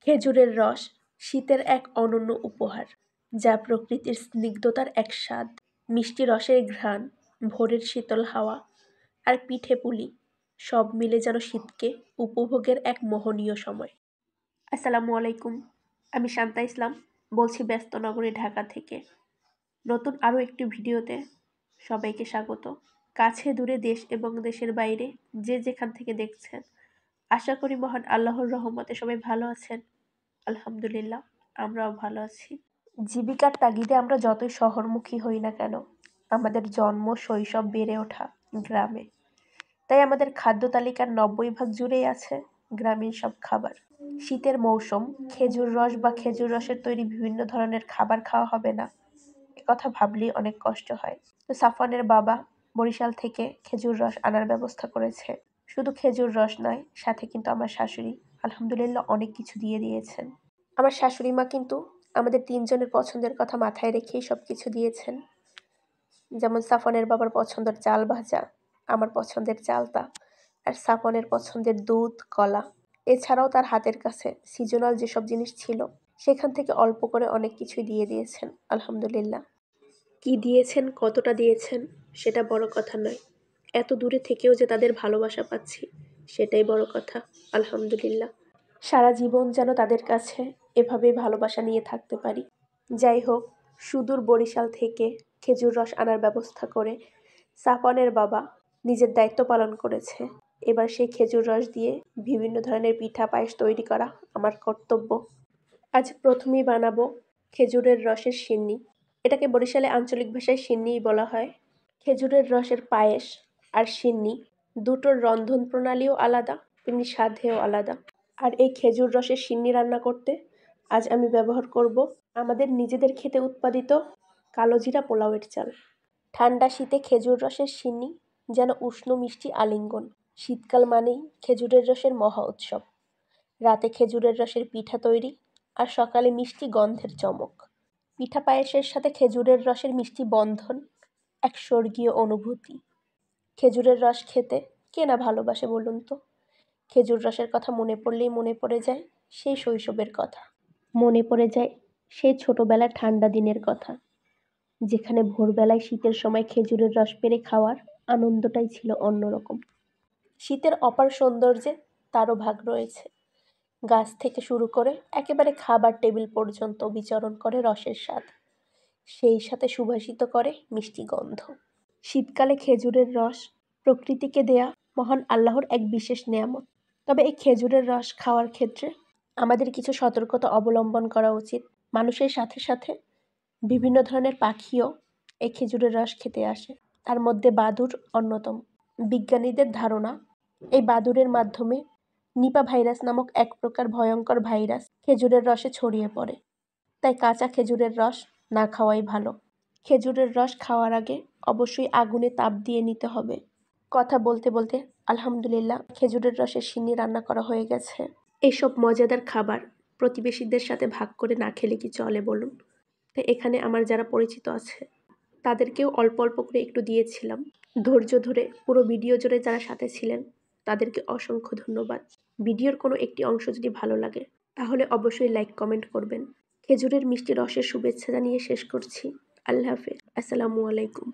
খেজুরের রস শীতের এক অনন্য উপহার, যা প্রকৃতির স্নিগ্ধতার এক স্বাদ। মিষ্টি রসের ঘ্রাণ, ভোরের শীতল হাওয়া আর পিঠে পুলি সব মিলে যেন শীতকে উপভোগের এক মোহনীয় সময়। আসসালামু আলাইকুম, আমি শান্তা ইসলাম বলছি ব্যস্ত নগরী ঢাকা থেকে। নতুন আরও একটি ভিডিওতে সবাইকে স্বাগত। কাছে দূরে দেশ এবং দেশের বাইরে যে যেখান থেকে দেখছেন, আশা করি মহান আল্লাহর রহমতে সবাই ভালো আছেন। আলহামদুলিল্লাহ, আমরাও ভালো আছি। জীবিকার তাগিদে আমরা যতই শহরমুখী হই না কেন, আমাদের জন্ম শৈশব বেড়ে ওঠা গ্রামে। তাই আমাদের খাদ্য তালিকার 90% জুড়েই আছে গ্রামীণ সব খাবার। শীতের মৌসুম, খেজুর রস বা খেজুর রসের তৈরি বিভিন্ন ধরনের খাবার খাওয়া হবে না, কথা ভাবলেই অনেক কষ্ট হয়। তো সাফওয়ানের বাবা বরিশাল থেকে খেজুর রস আনার ব্যবস্থা করেছে। শুধু খেজুর রস নয়, সাথে কিন্তু আমার শাশুড়ি আলহামদুলিল্লাহ অনেক কিছু দিয়ে দিয়েছেন। আমার শাশুড়ি মা কিন্তু আমাদের 3 জনের পছন্দের কথা মাথায় রেখেই সব কিছু দিয়েছেন। যেমন সাফওয়ানের বাবার পছন্দের চাল ভাজা, আমার পছন্দের চালতা, আর সাফওয়ানের পছন্দের দুধ, কলা। এছাড়াও তার হাতের কাছে সিজনাল যেসব জিনিস ছিল, সেখান থেকে অল্প করে অনেক কিছুই দিয়ে দিয়েছেন আলহামদুলিল্লাহ। কি দিয়েছেন, কতটা দিয়েছেন সেটা বড় কথা নয়, এত দূরে থেকেও যে তাদের ভালোবাসা পাচ্ছি সেটাই বড় কথা আলহামদুলিল্লাহ। সারা জীবন যেন তাদের কাছে এভাবেই ভালোবাসা নিয়ে থাকতে পারি। যাই হোক, সুদূর বরিশাল থেকে খেজুর রস আনার ব্যবস্থা করে সাফওয়ানের বাবা নিজের দায়িত্ব পালন করেছে। এবার সেই খেজুর রস দিয়ে বিভিন্ন ধরনের পিঠা পায়েস তৈরি করা আমার কর্তব্য। আজ প্রথমেই বানাবো খেজুরের রসের সিন্নি। এটাকে বরিশালে আঞ্চলিক ভাষায় সিন্নিই বলা হয়। খেজুরের রসের পায়েস আর সিন্নি দুটোর রন্ধন প্রণালীও আলাদা, তেমনি স্বাদেও আলাদা। আর এই খেজুর রসের সিন্নি রান্না করতে আজ আমি ব্যবহার করব আমাদের নিজেদের খেতে উৎপাদিত কালোজিরা পোলাওয়ের চাল। ঠান্ডা শীতে খেজুর রসের সিন্নি যেন উষ্ণ মিষ্টি আলিঙ্গন। শীতকাল মানেই খেজুরের রসের মহা উৎসব। রাতে খেজুরের রসের পিঠা তৈরি, আর সকালে মিষ্টি গন্ধের চমক। পিঠা পায়েসের সাথে খেজুরের রসের মিষ্টি বন্ধন এক স্বর্গীয় অনুভূতি। খেজুরের রস খেতে কে না ভালোবাসে বলুন তো? খেজুর রসের কথা মনে পড়লেই মনে পড়ে যায় সেই শৈশবের কথা, মনে পড়ে যায় সেই ছোটবেলার ঠান্ডা দিনের কথা, যেখানে ভোরবেলায় শীতের সময় খেজুরের রস পেড়ে খাওয়ার আনন্দটাই ছিল অন্যরকম। শীতের অপার সৌন্দর্যে তারও ভাগ রয়েছে। গাছ থেকে শুরু করে একেবারে খাবার টেবিল পর্যন্ত বিচরণ করে রসের স্বাদ, সেই সাথে সুবাসিত করে মিষ্টি গন্ধ। শীতকালে খেজুরের রস প্রকৃতিকে দেয়া মহান আল্লাহর এক বিশেষ নেয়ামত। তবে এই খেজুরের রস খাওয়ার ক্ষেত্রে আমাদের কিছু সতর্কতা অবলম্বন করা উচিত। মানুষের সাথে সাথে বিভিন্ন ধরনের পাখিও এই খেজুরের রস খেতে আসে, তার মধ্যে বাদুড় অন্যতম। বিজ্ঞানীদের ধারণা, এই বাদুড়ের মাধ্যমে নিপা ভাইরাস নামক এক প্রকার ভয়ঙ্কর ভাইরাস খেজুরের রসে ছড়িয়ে পড়ে। তাই কাঁচা খেজুরের রস না খাওয়াই ভালো। খেজুরের রস খাওয়ার আগে অবশ্যই আগুনে তাপ দিয়ে নিতে হবে। কথা বলতে বলতে আলহামদুলিল্লাহ খেজুরের রসের সিন্নি রান্না করা হয়ে গেছে। এইসব মজাদার খাবার প্রতিবেশীদের সাথে ভাগ করে না খেলে কি চলে বলুন? তো এখানে আমার যারা পরিচিত আছে তাদেরকেও অল্প অল্প করে একটু দিয়েছিলাম। ধৈর্য ধরে পুরো ভিডিও জুড়ে যারা সাথে ছিলেন তাদেরকে অসংখ্য ধন্যবাদ। ভিডিওর কোনো একটি অংশ যদি ভালো লাগে তাহলে অবশ্যই লাইক কমেন্ট করবেন। খেজুরের মিষ্টি রসের শুভেচ্ছা জানিয়ে শেষ করছি। আল্লাহ হাফেজ। আসসালামু আলাইকুম।